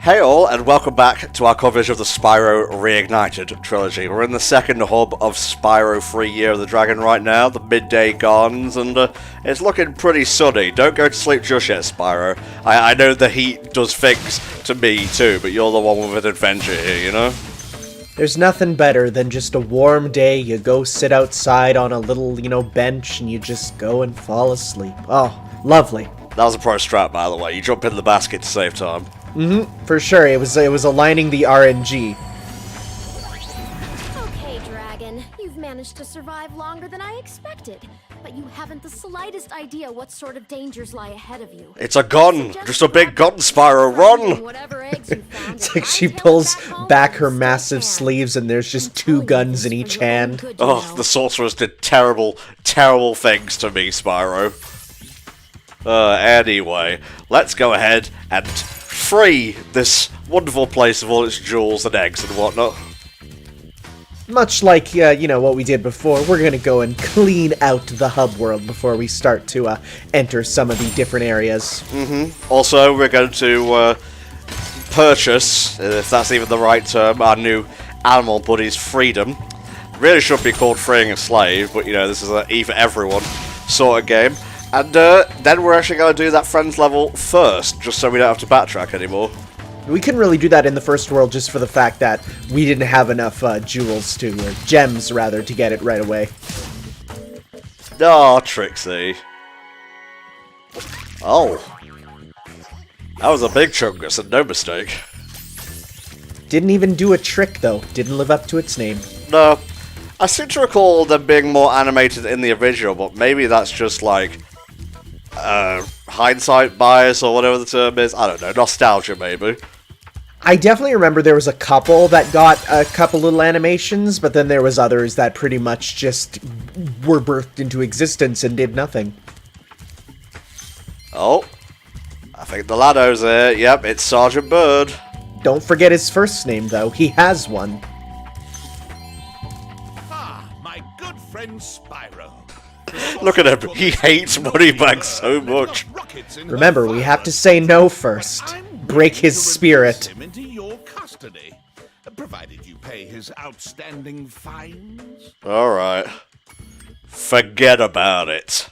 Hey all, and welcome back to our coverage of the Spyro Reignited trilogy. We're in the second hub of Spyro 3 Year of the Dragon right now, the midday gardens, and it's looking pretty sunny. Don't go to sleep just yet, Spyro. I know the heat does things to me too, but you're the one with an adventure here, you know? There's nothing better than just a warm day, you go sit outside on a little, bench, and you just go and fall asleep. Oh, lovely. That was a pro strat, by the way. You jump in the basket to save time. For sure, it was aligning the RNG. Okay, Dragon, you've managed to survive longer than I expected, but you haven't the slightest idea what sort of dangers lie ahead of you. It's a gun! Just a big gun, Spyro, run! It's like she pulls back her massive sleeves and there's just two guns in each hand. Oh, the sorceress did terrible, terrible things to me, Spyro. Anyway, let's go ahead and free this wonderful place of all its jewels and eggs and whatnot. Much like, what we did before, we're gonna go and clean out the hub world before we start to enter some of the different areas. Also, we're going to purchase, if that's even the right term, our new animal buddy's freedom. Really should be called freeing a slave, but this is an E for everyone sort of game. And then we're actually going to do that friends level first, just so we don't have to backtrack anymore. We couldn't really do that in the first world just for the fact that we didn't have enough jewels or gems rather, to get it right away. Oh, Trixie. Oh. That was a big chungus and no mistake. Didn't even do a trick though, didn't live up to its name. No. I seem to recall them being more animated in the original, but maybe that's just like hindsight bias or whatever the term is. I don't know, nostalgia maybe. I definitely remember there was a couple that got a couple little animations, but then there was others that pretty much just were birthed into existence and did nothing. Oh, I think the laddo's there. Yep, it's Sergeant Byrd. Don't forget his first name though, he has one. Ah, my good friend Spyro. Look at him, he hates moneybags so much. Remember, we have to say no first. Break his spirit. Him into your custody, provided you pay his outstanding fines. Alright. Forget about it.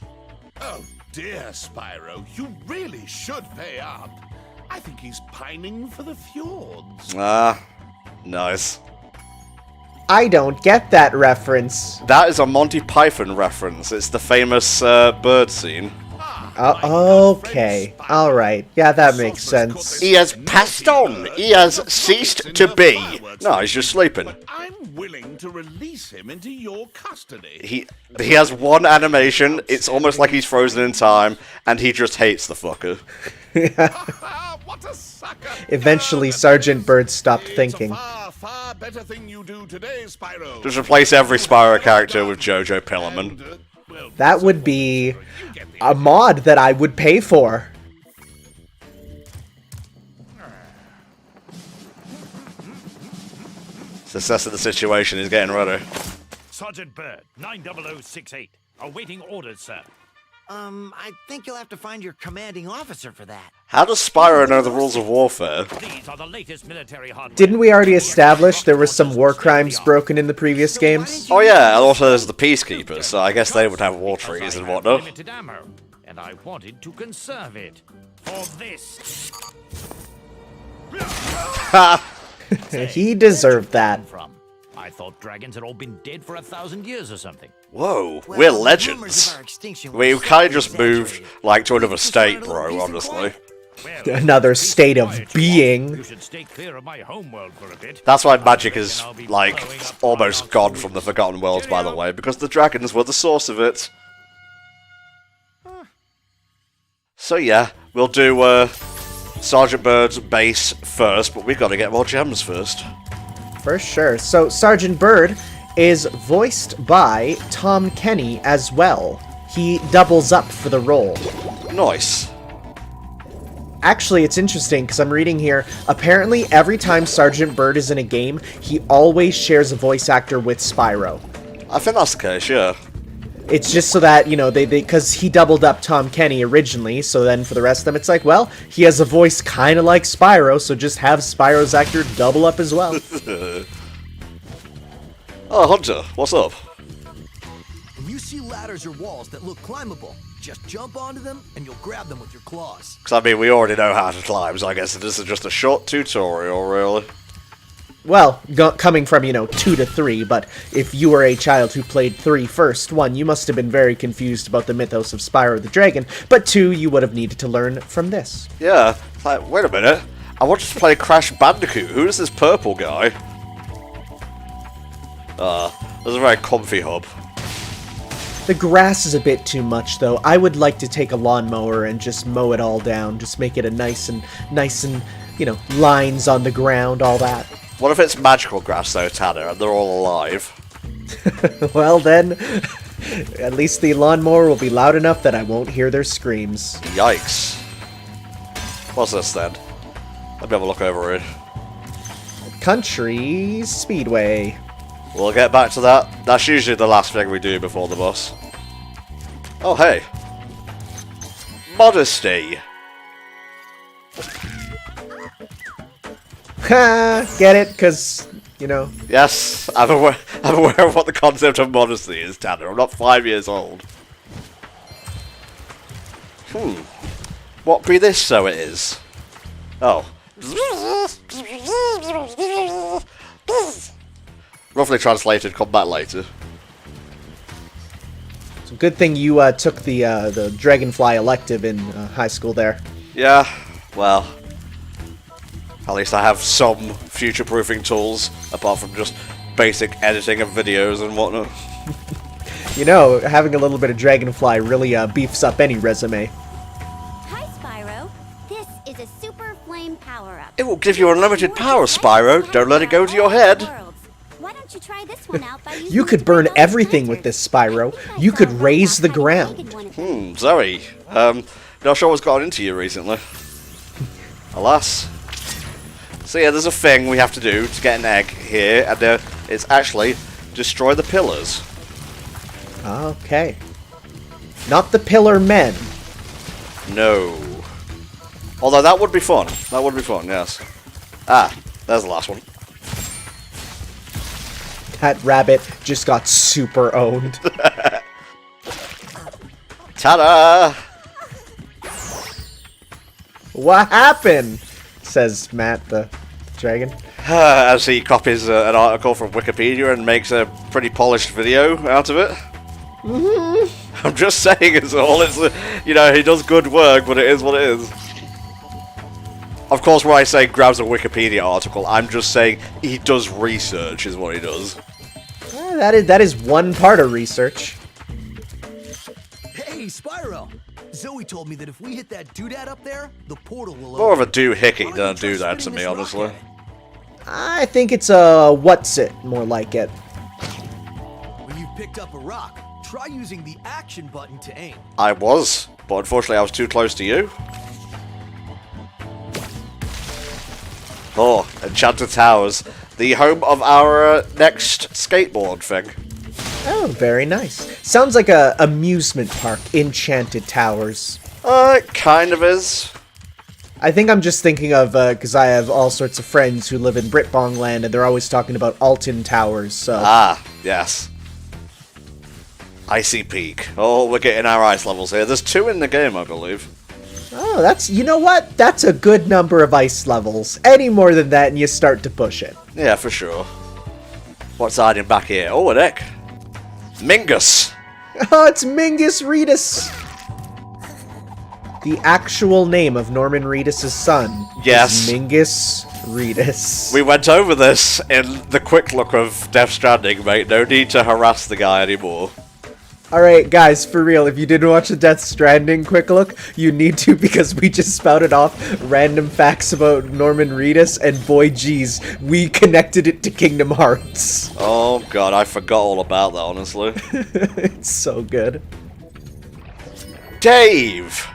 Oh dear, Spyro, you really should pay up. I think he's pining for the fjords. Ah, nice. I don't get that reference. That is a Monty Python reference. It's the famous bird scene. Okay, alright. Yeah, that makes sense. He has passed on. He has ceased to be. No, he's just sleeping. I'm willing to release him into your custody. He has one animation. It's almost like he's frozen in time, and he just hates the fucker. What a sucker! Eventually, Sergeant Byrd stopped thinking. It's a far better thing you do today, Spyro. Just replace every Spyro character with Jojo Pillerman. That would be a mod that I would pay for. Success of the situation is getting ready. Sergeant Byrd, 90068. Awaiting orders, sir. I think you'll have to find your commanding officer for that. How does Spyro know the rules of warfare? These are the latest military hardware. Didn't we already establish there were some war crimes broken in the previous games? Oh yeah, and also there's the Peacekeepers, so I guess they would have war trees and whatnot. Limited ammo, and I wanted to conserve it for this. He deserved that. I thought dragons had all been dead for 1,000 years or something. Whoa, Well, we're the rumors legends. of our extinction were We so kind of just moved, exaggerated. like, to another state, bro, honestly. Well, Another state of being. you should stay clear of my homeworld for a bit. That's why magic is, like, almost gone from the Forgotten Worlds, by the way, because the dragons were the source of it. So yeah, we'll do, Sergeant Byrd's base first, but we've got to get more gems first. For sure. So, Sergeant Byrd is voiced by Tom Kenny as well. He doubles up for the role. Nice. Actually, it's interesting because I'm reading here, apparently every time Sergeant Byrd is in a game, he always shares a voice actor with Spyro. I think that's the case, yeah. It's just so that, you know, because he doubled up Tom Kenny originally, so then for the rest of them, it's like, well, he has a voice kind of like Spyro, so just have Spyro's actor double up as well. Oh, Hunter, what's up? When you see ladders or walls that look climbable, just jump onto them and you'll grab them with your claws. Because, I mean, we already know how to climb, so I guess this is just a short tutorial, really. Well, coming from, 2 to 3, but if you were a child who played 3 first, 1, you must have been very confused about the mythos of Spyro the Dragon, but 2, you would have needed to learn from this. Yeah, like, wait a minute. I wanted to play Crash Bandicoot. Who is this purple guy? There's a very comfy hub. The grass is a bit too much, though. I would like to take a lawnmower and just mow it all down, just make it a nice and, lines on the ground, all that. What if it's magical grass, though, Tanner, and they're all alive? Well, then, at least the lawnmower will be loud enough that I won't hear their screams. Yikes. What's this, then? Let me have a look over it. Country Speedway. We'll get back to that. That's usually the last thing we do before the boss. Oh, hey. Modesty. Ha! Get it? Because, Yes, I'm aware of what the concept of modesty is, Tanner. I'm not 5 years old. What be this so it is? Oh. Roughly translated, come back later. So good thing you took the Dragonfly elective in high school there. Yeah, well, at least I have some future-proofing tools, apart from just basic editing of videos and whatnot. Having a little bit of Dragonfly really beefs up any resume. Hi, Spyro. This is a super flame power-up. It will give you unlimited power, Spyro. Don't let it go to your head. Why don't you try this one out by using You could burn everything with this, Spyro. You could raise the ground. Zoe, not sure what's gotten into you recently. Alas. So yeah, there's a thing we have to do to get an egg here, and it's actually destroy the pillars. Okay. Not the Pillar Men. No. Although that would be fun. That would be fun, yes. Ah, there's the last one. That rabbit just got super owned. Ta-da! What happened? Says Matt the dragon. As he copies an article from Wikipedia and makes a pretty polished video out of it. I'm just saying it's all. It's he does good work, but it is what it is. Of course, when I say grabs a Wikipedia article, I'm just saying he does research, is what he does. That is one part of research. Hey, Spyro! Zoe told me that if we hit that doodad up there, the portal will More of open. a doohickey Why than a don't you try doodad to spinning me, this rock honestly. at it? I think it's a what's it more like it. When you've picked up a rock, try using the action button to aim. I was, but unfortunately I was too close to you. Oh, Enchanted Towers. The home of our next skateboard thing. Oh, very nice. Sounds like a amusement park, Enchanted Towers. It kind of is. I think I'm just thinking of, because I have all sorts of friends who live in Britbong land, and they're always talking about Alton Towers, so... Ah, yes. Icy Peak. Oh, we're getting our ice levels here. There's 2 in the game, I believe. Oh, you know what? That's a good number of ice levels. Any more than that, and you start to push it. Yeah, for sure. What's hiding back here? Oh, an egg. Mingus. Oh, it's Mingus Reedus! The actual name of Norman Reedus' son Yes. is Mingus Reedus. We went over this in the quick look of Death Stranding, mate. No need to harass the guy anymore. Alright, guys, for real, if you didn't watch the Death Stranding quick look, you need to, because we just spouted off random facts about Norman Reedus, and boy geez, we connected it to Kingdom Hearts. Oh god, I forgot all about that, honestly. It's so good. Dave!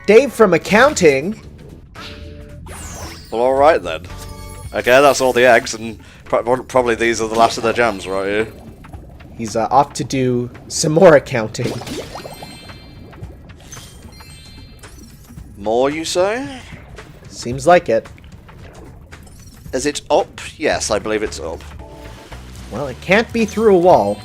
Dave from accounting. Well, alright then. Okay, that's all the eggs, and probably these are the last of the jams right here. He's off to do some more accounting. More, you say? Seems like it. Is it up? Yes, I believe it's up. Well, it can't be through a wall.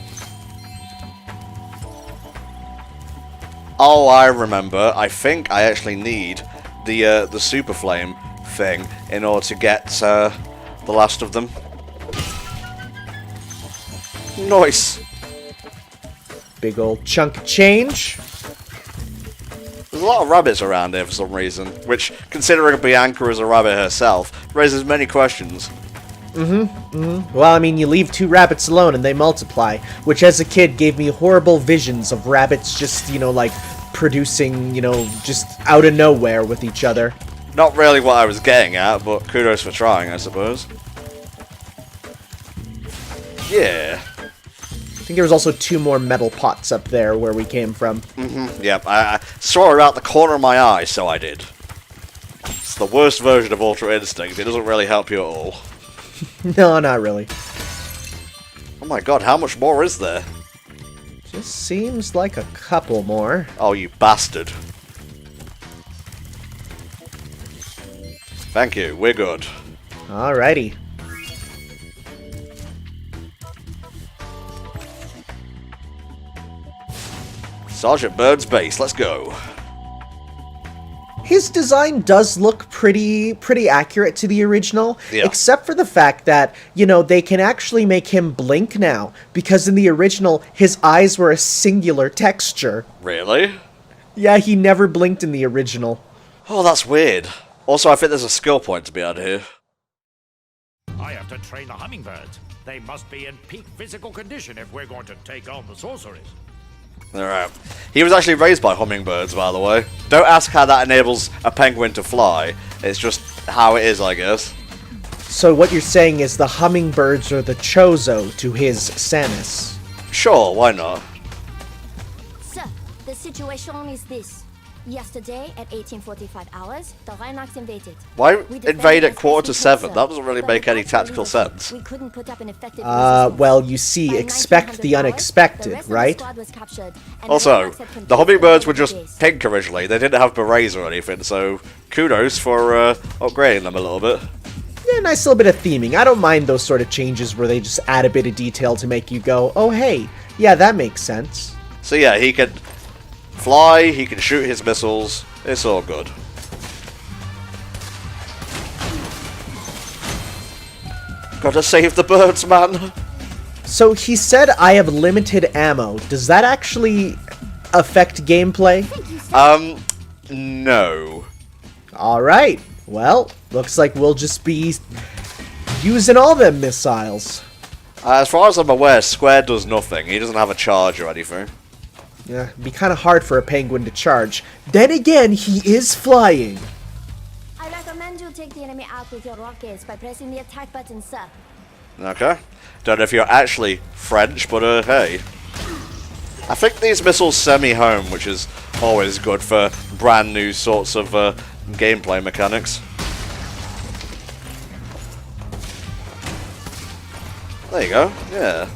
Oh, I remember. I think I actually need the super flame thing in order to get the last of them. Nice. Big old chunk of change. There's a lot of rabbits around here for some reason, which, considering Bianca is a rabbit herself, raises many questions. Well, I mean, you leave 2 rabbits alone and they multiply, which as a kid gave me horrible visions of rabbits just, you know, like, producing, you know, just out of nowhere with each other. Not really what I was getting at, but kudos for trying, I suppose. Yeah. I think there was also 2 more metal pots up there where we came from. Yep, I saw her out the corner of my eye, so I did. It's the worst version of Ultra Instinct. It doesn't really help you at all. No, not really. Oh my god, how much more is there? Just seems like a couple more. Oh, you bastard. Thank you, we're good. Alrighty. Sergeant Byrd's base, let's go. His design does look pretty accurate to the original, Yeah. except for the fact that, you know, they can actually make him blink now, because in the original, his eyes were a singular texture. Really? Yeah, he never blinked in the original. Oh, that's weird. Also, I think there's a skill point to be had here. I have to train the hummingbirds. They must be in peak physical condition if we're going to take on the sorceress. Alright. He was actually raised by hummingbirds, by the way. Don't ask how that enables a penguin to fly. It's just how it is, I guess. So what you're saying is the hummingbirds are the Chozo to his Samus. Sure, why not? Sir, the situation is this. Yesterday, at 1845 hours, the Rhinox invaded. Why We defended invade at as quarter to best we could, 7? sir. That doesn't really But make any without tactical leadership, sense. We couldn't put up an effective resistance. Well, you see, By expect the 1900 hours, unexpected, the rest of the right? squad was captured, and Also, Rhinox had control the hummingbirds were over the just base. pink originally. They didn't have berets or anything, so kudos for upgrading them a little bit. Yeah, nice little bit of theming. I don't mind those sort of changes where they just add a bit of detail to make you go, oh hey, yeah, that makes sense. So yeah, he can fly, he can shoot his missiles. It's all good. Gotta save the birds, man. So he said I have limited ammo. Does that actually affect gameplay? No. Alright, well, looks like we'll just be using all them missiles. As far as I'm aware, Square does nothing. He doesn't have a charge or anything. Yeah, it'd be kind of hard for a penguin to charge. Then again, he is flying. I recommend you take the enemy out with your rockets by pressing the attack button, sir. Okay. Don't know if you're actually French, but hey. I think these missiles send me home, which is always good for brand new sorts of gameplay mechanics. There you go, yeah.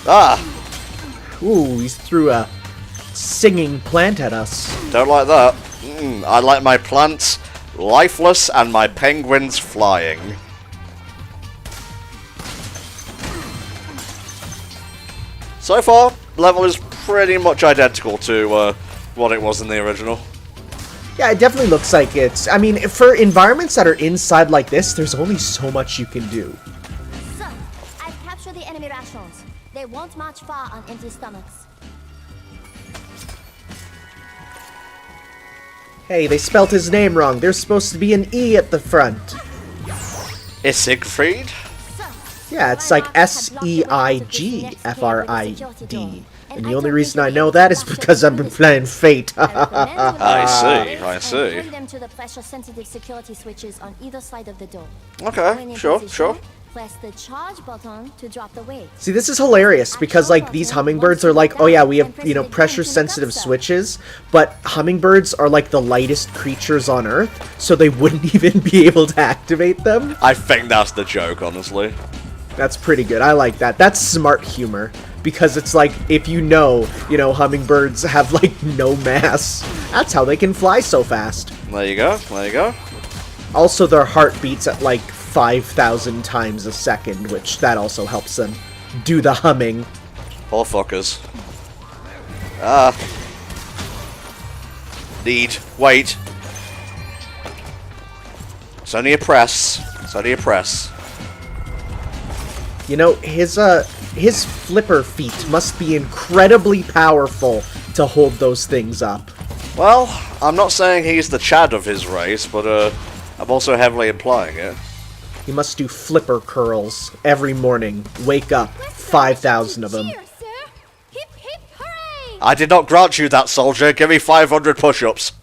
Ah! Ooh, he threw a singing plant at us. Don't like that. I like my plants lifeless and my penguins flying. So far, the level is pretty much identical to what it was in the original. Yeah, it definitely looks like it's... I mean, for environments that are inside like this, there's only so much you can do. Sir, I've captured the enemy rations. They won't march far on empty stomachs. Hey, they spelt his name wrong. There's supposed to be an E at the front. Is Siegfried? Sir, Yeah, it's like S-E-I-G-F-R-I-D. And the only reason I know that is because I've been playing Fate. I see. Bring them to the pressure-sensitive security switches on either side of the door. Okay, When in sure. position, press the charge button to drop the weight. See, this is hilarious because, like, these hummingbirds are like, oh yeah, we have, you know, pressure-sensitive switches, but hummingbirds are like the lightest creatures on Earth, so they wouldn't even be able to activate them. I think that's the joke, honestly. That's pretty good. I like that. That's smart humor. Because it's like, if you know, hummingbirds have, like, no mass. That's how they can fly so fast. There you go. There you go. Also, their heart beats at, like, 5,000 times a second, which that also helps them do the humming. Poor fuckers. Wait. It's only a press. It's only a press. You know, his flipper feet must be incredibly powerful to hold those things up. Well, I'm not saying he's the Chad of his race, but I'm also heavily implying it. He must do flipper curls every morning. Wake up, 5,000 of them. Cheer, sir. Hip, hip, hooray! I did not grant you that, soldier. Give me 500 push-ups.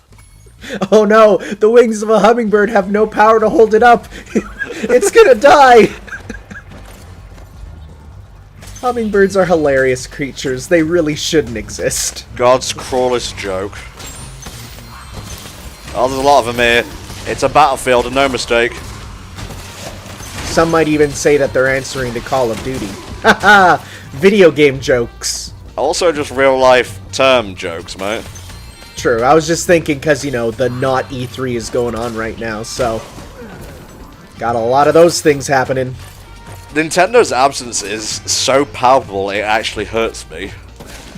Oh no, the wings of a hummingbird have no power to hold it up. It's gonna die. Hummingbirds are hilarious creatures. They really shouldn't exist. God's cruelest joke. Oh, there's a lot of them here. It's a battlefield and no mistake. Some might even say that they're answering to Call of Duty. Haha! Video game jokes. Also just real-life term jokes, mate. True, I was just thinking because, the not E3 is going on right now, so... Got a lot of those things happening. Nintendo absence is so palpable it actually hurts me.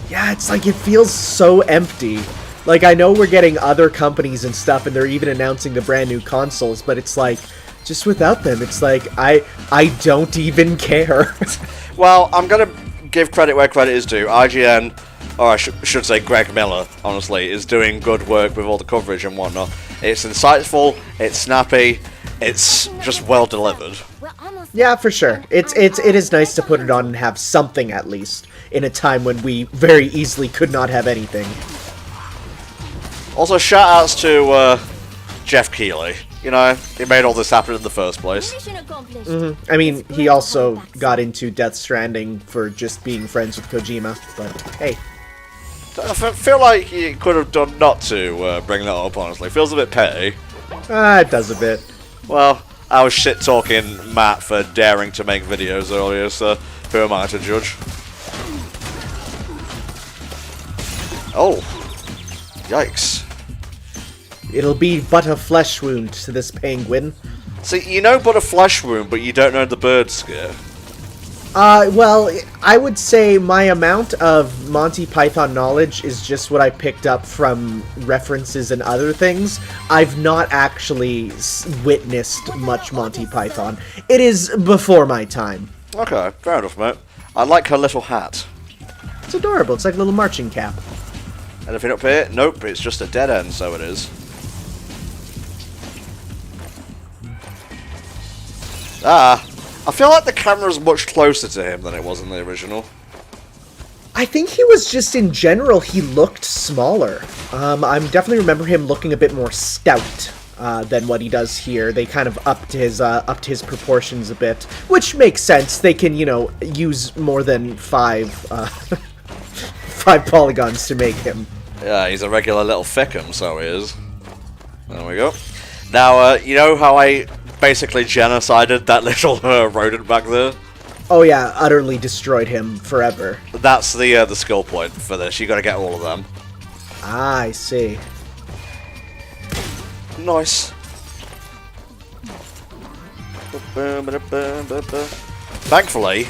Yeah, it's like it feels so empty. Like, I know we're getting other companies and stuff, and they're even announcing the brand new consoles, but it's like, just without them, it's like, I don't even care. Well, I'm gonna give credit where credit is due. IGN, or I should say Greg Miller, honestly, is doing good work with all the coverage and whatnot. It's insightful, it's snappy, it's just well delivered. Yeah, for sure. It is nice to put it on and have something at least, in a time when we very easily could not have anything. Also, shout-outs to Jeff Keighley. He made all this happen in the first place. I mean, he also got into Death Stranding for just being friends with Kojima, but hey. I feel like he could have done not to bring that up, honestly. Feels a bit petty. It does a bit. Well, I was shit-talking Matt for daring to make videos earlier, so who am I to judge? Oh. Yikes. It'll be but a flesh wound to this penguin. See, you know but a flesh wound, but you don't know the bird scare. Well, I would say my amount of Monty Python knowledge is just what I picked up from references and other things. I've not actually witnessed much Monty Python. It is before my time. Okay, fair enough, mate. I like her little hat. It's adorable. It's like a little marching cap. Anything up here? Nope, it's just a dead end, so it is. I feel like the camera's much closer to him than it was in the original. I think he was just, in general, he looked smaller. I definitely remember him looking a bit more stout than what he does here. They kind of upped his proportions a bit, which makes sense. They can, use more than five polygons to make him. Yeah, he's a regular little thickum, so he is. There we go. Now, you know how I basically genocided that little rodent back there? Oh yeah, utterly destroyed him forever. That's the skill point for this. You gotta get all of them. Ah, I see. Nice. Thankfully,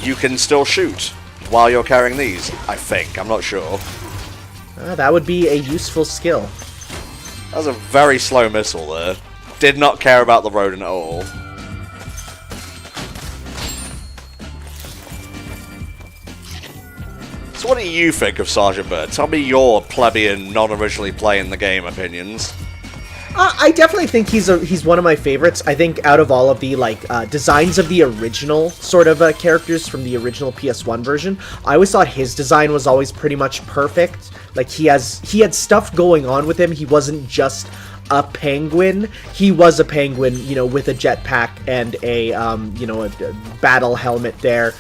you can still shoot while you're carrying these, I think. I'm not sure. That would be a useful skill. That was a very slow missile there. Did not care about the rodent at all. So what do you think of Sergeant Byrd? Tell me your plebeian, non-originally playing the game opinions. I definitely think he's one of my favorites. I think out of all of the designs of the original sort of characters from the original PS1 version, I always thought his design was always pretty much perfect. Like he had stuff going on with him. He wasn't just a penguin. He was a penguin, with a jetpack and a battle helmet there.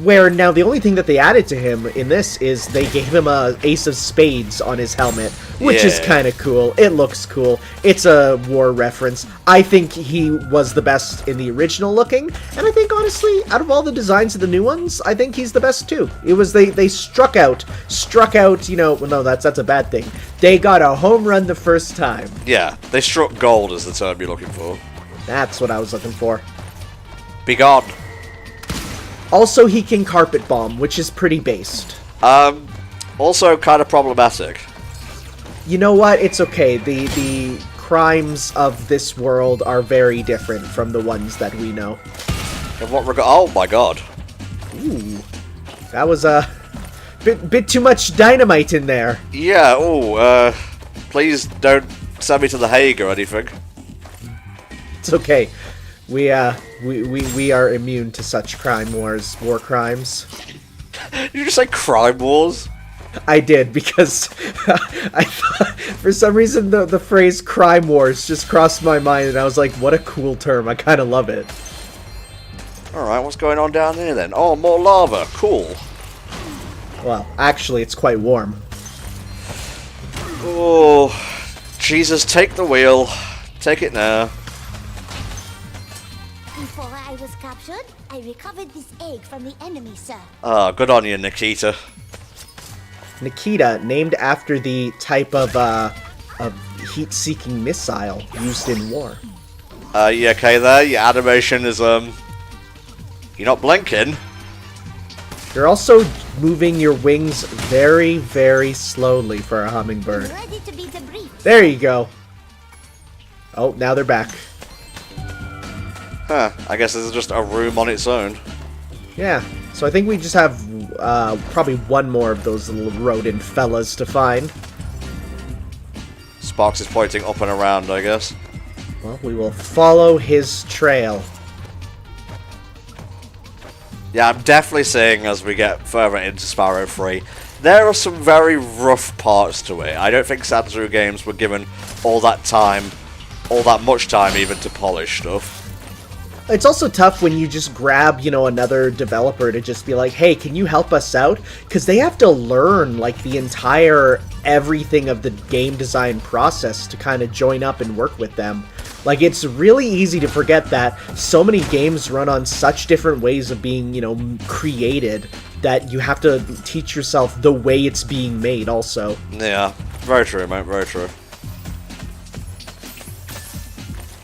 Where now the only thing that they added to him in this is they gave him a ace of spades on his helmet, which is Yeah. kind of cool. It looks cool. It's a war reference. I think he was the best in the original looking, and I think honestly, out of all the designs of the new ones, I think he's the best too. It was they struck out, you know, well, no, that's a bad thing. They got a home run the first time. Yeah, they struck gold is the term you're looking for. That's what I was looking for. Be gone. Also, he can carpet bomb, which is pretty based. Also kind of problematic. You know what? It's okay. The crimes of this world are very different from the ones that we know. In what regard? Oh my god. Ooh, that was a bit too much dynamite in there. Yeah, please don't send me to The Hague or anything. It's okay. We are immune to such war crimes. Did you just say crime wars? I did, because I thought, for some reason, the phrase crime wars just crossed my mind, and I was like, what a cool term. I kind of love it. Alright, what's going on down here then? Oh, more lava. Cool. Well, actually, it's quite warm. Oh, Jesus, take the wheel. Take it now. Before I was captured, I recovered this egg from the enemy, sir. Ah, good on you, Nikita. Nikita, named after the type of heat-seeking missile used in war. You okay there? Your animation is, You're not blinking? You're also moving your wings very, very slowly for a hummingbird. Ready to be debriefed. There you go. Oh, now they're back. Huh, I guess this is just a room on its own. Yeah, so I think we just have probably one more of those little rodent fellas to find. Sparks is pointing up and around, I guess. Well, we will follow his trail. Yeah, I'm definitely seeing as we get further into Spyro 3, there are some very rough parts to it. I don't think Santaru Games were given all that much time even to polish stuff. It's also tough when you just grab, you know, another developer to just be like, hey, can you help us out? Because they have to learn, like, the entire everything of the game design process to kind of join up and work with them. Like, it's really easy to forget that so many games run on such different ways of being, you know, created that you have to teach yourself the way it's being made also. Yeah, very true, mate, very true.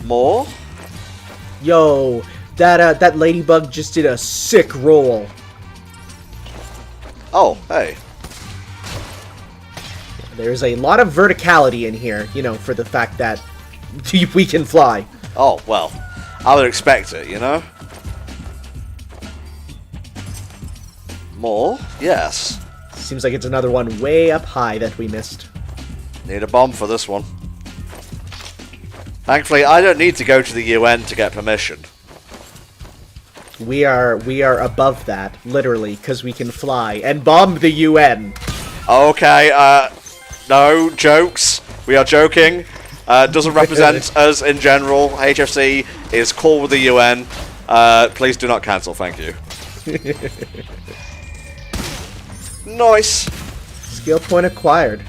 More? Yo, that ladybug just did a sick roll. Oh, hey. There's a lot of verticality in here, you know, for the fact that we can fly. Oh, well, I would expect it, you know? More? Yes. Seems like it's another one way up high that we missed. Need a bomb for this one. Thankfully, I don't need to go to the UN to get permission. We are above that, literally, because we can fly and bomb the UN. Okay, no jokes. We are joking. Doesn't represent us in general. HFC is cool with the UN. Please do not cancel, thank you. Nice. Skill point acquired.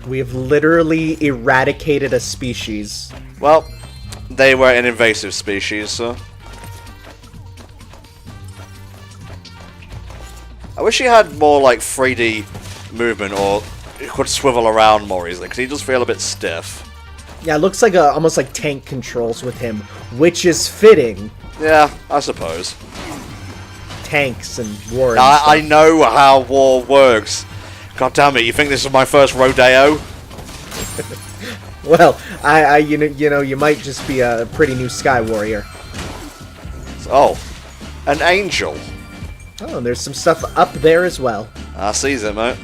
We have literally eradicated a species. Well, they were an invasive species, so... I wish he had more, like, 3D movement, or he could swivel around more easily, because he does feel a bit stiff. Yeah, it looks like almost like tank controls with him, which is fitting. Yeah, I suppose. Tanks and war and I know how war works. God damn it, you think this is my first rodeo? Well, you know, you might just be a pretty new Sky Warrior. Oh, an angel. Oh, and there's some stuff up there as well. I sees it, mate.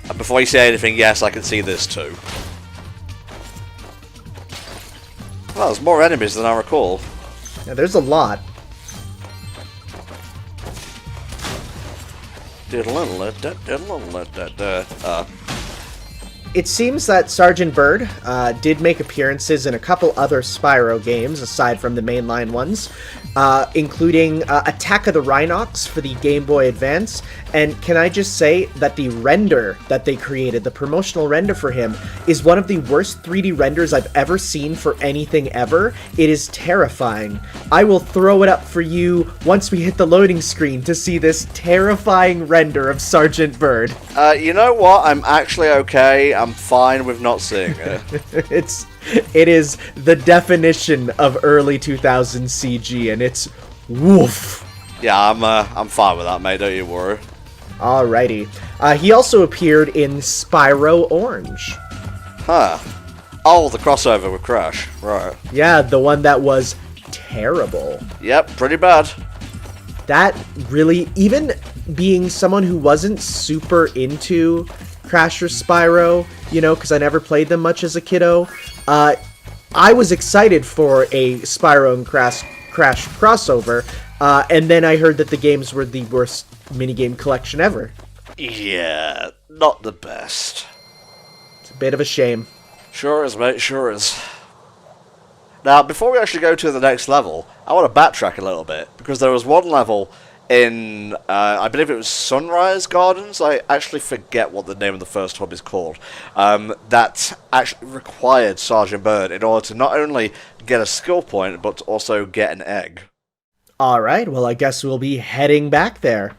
And before you say anything, yes, I can see this too. Well, there's more enemies than I recall. Yeah, there's a lot. it seems that Sergeant Byrd did make appearances in a couple other Spyro games aside from the mainline ones, including Attack of the Rhinox for the Game Boy Advance. And can I just say that the render that they created, the promotional render for him, is one of the worst 3D renders I've ever seen for anything ever. It is terrifying. I will throw it up for you once we hit the loading screen to see this terrifying render of Sergeant Byrd. You know what? I'm actually okay. I'm fine with not seeing it. It is the definition of early 2000s CG, and it's woof. Yeah, I'm fine with that, mate. Don't you worry. Alrighty. He also appeared in Spyro Orange. Huh. Oh, the crossover with Crash. Right. Yeah, the one that was terrible. Yep, pretty bad. That really, even being someone who wasn't super into Crash or Spyro, you know, because I never played them much as a kiddo, I was excited for a Spyro and Crash crossover, and then I heard that the games were the worst minigame collection ever. Yeah, not the best. It's a bit of a shame. Sure is, mate, sure is. Now, before we actually go to the next level, I want to backtrack a little bit, because there was one level in, I believe it was Sunrise Gardens, I actually forget what the name of the first hub is called, that actually required Sergeant Byrd in order to not only get a skill point, but to also get an egg. Alright, well I guess we'll be heading back there.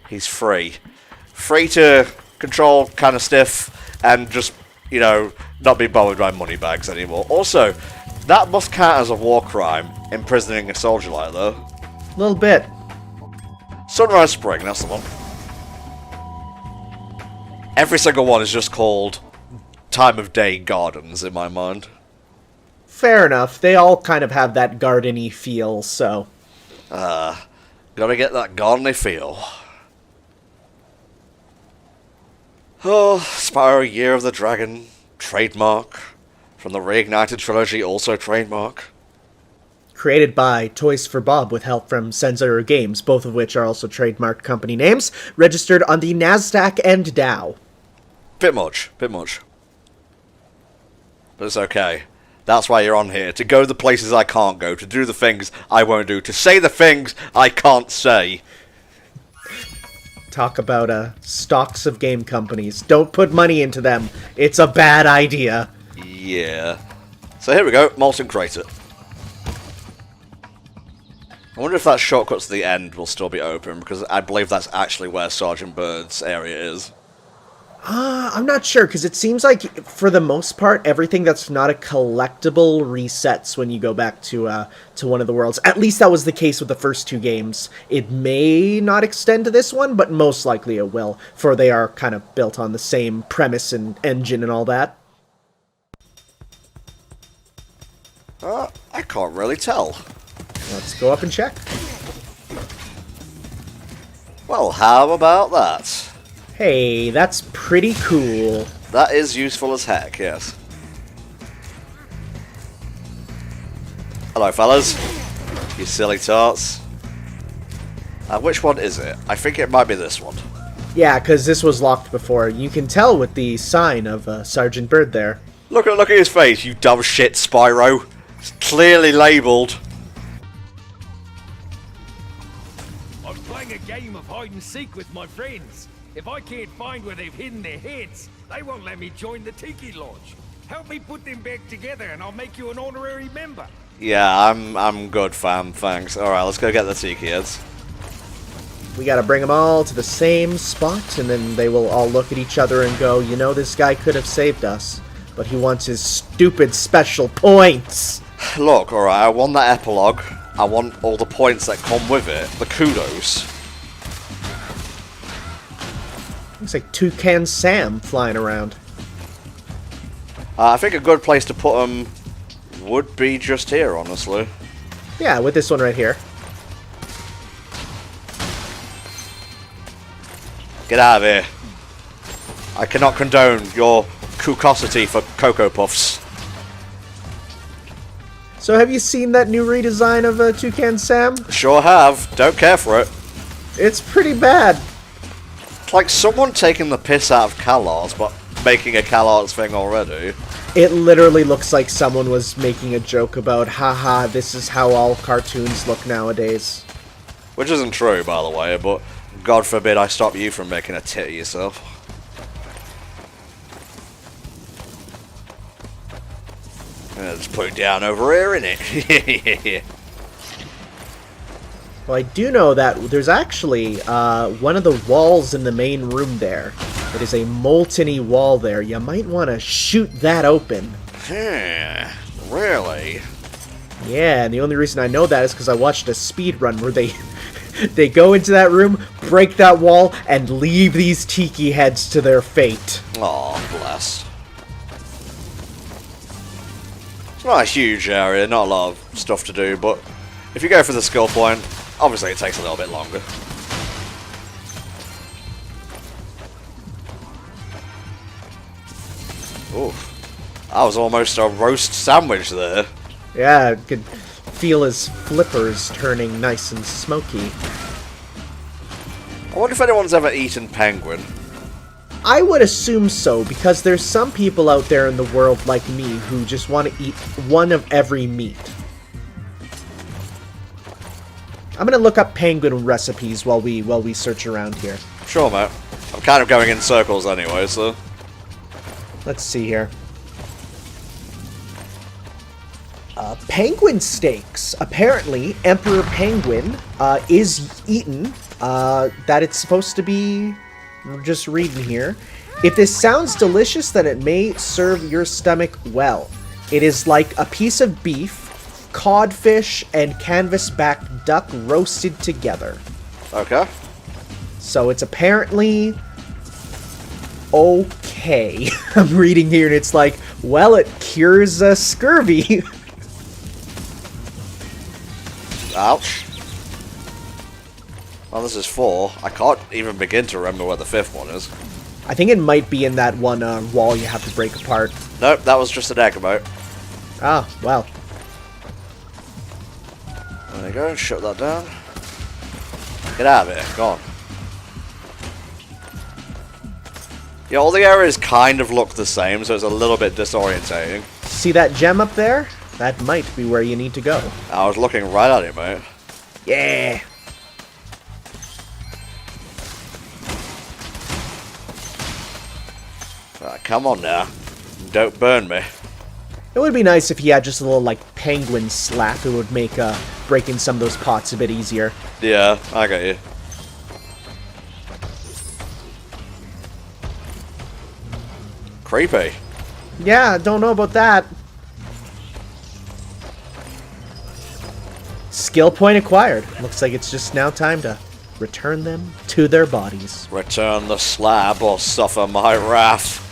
He's free. Free to control, kind of stiff, and just, you know, not be bothered by money bags anymore. Also, that must count as a war crime, imprisoning a soldier like that. A little bit. Sunrise Spring, that's the one. Every single one is just called Time of Day Gardens in my mind. Fair enough. They all kind of have that garden-y feel, so... Gotta get that gardeny feel. Oh, Spyro Year of the Dragon, trademark. From the Reignited Trilogy, also trademark. Created by Toys for Bob with help from Sensor Games, both of which are also trademarked company names, registered on the NASDAQ and Dow. Bit much. But it's okay. That's why you're on here, to go the places I can't go, to do the things I won't do, to say the things I can't say. Talk about stocks of game companies. Don't put money into them. It's a bad idea. Yeah. So here we go, Molten Crater. I wonder if that shortcut to the end will still be open, because I believe that's actually where Sergeant Byrd's area is. I'm not sure, because it seems like, for the most part, everything that's not a collectible resets when you go back to one of the worlds. At least that was the case with the first two games. It may not extend to this one, but most likely it will, for they are kind of built on the same premise and engine and all that. I can't really tell. Let's go up and check. Well, how about that? Hey, that's pretty cool. That is useful as heck, yes. Hello, fellas. You silly tarts. Which one is it? I think it might be this one. Yeah, because this was locked before. You can tell with the sign of Sergeant Byrd there. Look at his face, you dumb shit, Spyro. It's clearly labelled. I'm playing a game of hide and seek with my friends. If I can't find where they've hidden their heads, they won't let me join the Tiki Lodge. Help me put them back together and I'll make you an honorary member. Yeah, I'm good, fam, thanks. Alright, let's go get the Tiki heads. We gotta bring them all to the same spot, and then they will all look at each other and go, you know, this guy could have saved us, but he wants his stupid special points. Look, alright, I want that epilogue. I want all the points that come with it. The kudos. Looks like Toucan Sam flying around. I think a good place to put them would be just here, honestly. Yeah, with this one right here. Get out of here. I cannot condone your kookosity for Cocoa Puffs. So have you seen that new redesign of Toucan Sam? Sure have. Don't care for it. It's pretty bad. It's like someone taking the piss out of CalArts, but making a CalArts thing already. It literally looks like someone was making a joke about, haha, this is how all cartoons look nowadays. Which isn't true, by the way, but God forbid I stop you from making a tit of yourself. Just put it down over here, innit? Well, I do know that there's actually one of the walls in the main room there. It is a molten-y wall there. You might want to shoot that open. Really? Yeah, and the only reason I know that is because I watched a speed run where they they go into that room, break that wall, and leave these tiki heads to their fate. Aw, bless. It's not a huge area, not a lot of stuff to do, but if you go for the skill point, obviously it takes a little bit longer. Oof. That was almost a roast sandwich there. Yeah, I could feel his flippers turning nice and smoky. I wonder if anyone's ever eaten penguin. I would assume so, because there's some people out there in the world like me who just want to eat one of every meat. I'm gonna look up penguin recipes while we search around here. Sure, mate. I'm kind of going in circles anyway, so... Let's see here. Penguin steaks. Apparently, Emperor Penguin is eaten. That it's supposed to be... We're just reading here. If this sounds delicious, then it may serve your stomach well. It is like a piece of beef, codfish, and canvas-backed duck roasted together. Okay. So it's apparently... okay. I'm reading here and it's like, well, it cures scurvy. Ouch. Well, this is 4. I can't even begin to remember where the 5th one is. I think it might be in that one wall you have to break apart. Nope, that was just an egg about. Ah, well. There you go, shut that down. Get out of here, go on. Yeah, all the areas kind of look the same, so it's a little bit disorientating. See that gem up there? That might be where you need to go. I was looking right at it, mate. Yeah. Right, come on now. Don't burn me. It would be nice if he had just a little, like, penguin slap. It would make breaking some of those pots a bit easier. Yeah, I got you. Creepy. Yeah, don't know about that. Skill point acquired. Looks like it's just now time to return them to their bodies. Return the slab or suffer my wrath.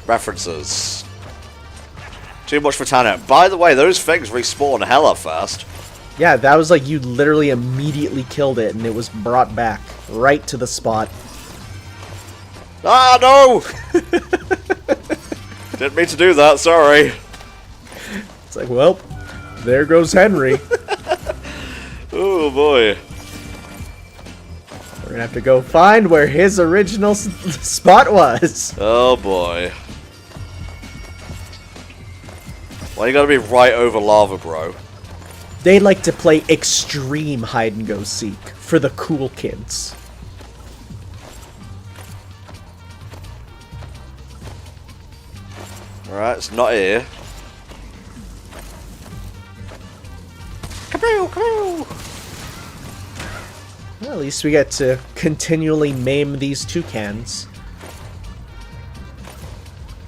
References. Too much for Tanner. By the way, those things respawn hella fast. Yeah, that was like you literally immediately killed it and it was brought back right to the spot. Ah, no! Didn't mean to do that, sorry. It's like, well, there goes Henry. Oh boy. We're gonna have to go find where his original spot was. Oh boy. Well, you gotta be right over lava, bro. They like to play extreme hide and go seek for the cool kids. Alright, it's not here. Kaboo, kaboo! Well, at least we get to continually maim these toucans.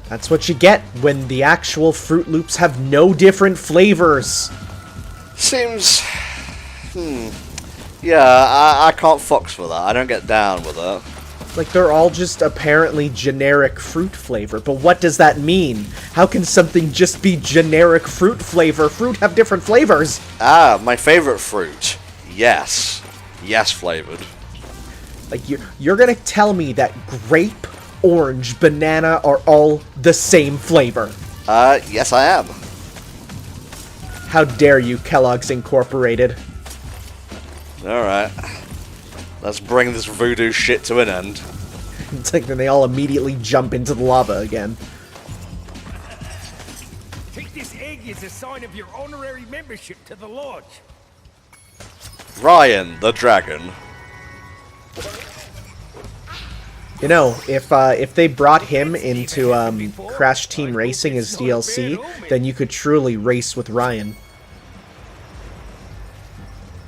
That's what you get when the actual Fruit Loops have no different flavors. Seems... Yeah, I can't fox for that. I don't get down with that. Like, they're all just apparently generic fruit flavor, but what does that mean? How can something just be generic fruit flavor? Fruit have different flavors! Ah, my favorite fruit. Yes. Yes flavored. Like, you're gonna tell me that grape, orange, banana are all the same flavor? Yes I am. How dare you, Kellogg's Incorporated. Alright. Let's bring this voodoo shit to an end. It's like then they all immediately jump into the lava again. Take this egg as a sign of your honorary membership to the lodge. Ryan, the dragon. You know, if they brought him into Crash Team Racing as DLC, then you could truly race with Ryan.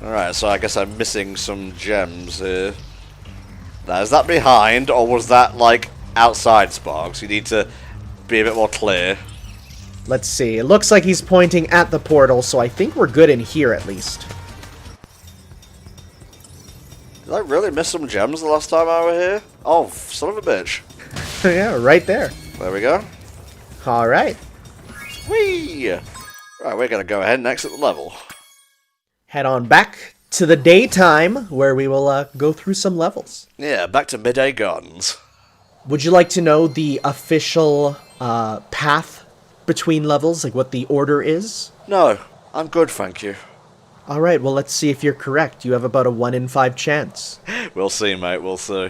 Alright, so I guess I'm missing some gems here. Now, is that behind, or was that, like, outside Sparks? You need to be a bit more clear. Let's see. It looks like he's pointing at the portal, so I think we're good in here at least. Did I really miss some gems the last time I were here? Oh, son of a bitch. Yeah, right there. There we go. Alright. Whee! Right, we're gonna go ahead and exit the level. Head on back to the daytime, where we will go through some levels. Yeah, back to Midday Gardens. Would you like to know the official path between levels, like what the order is? No, I'm good, thank you. Alright, well let's see if you're correct. You have about a 1 in 5 chance. We'll see, mate, we'll see.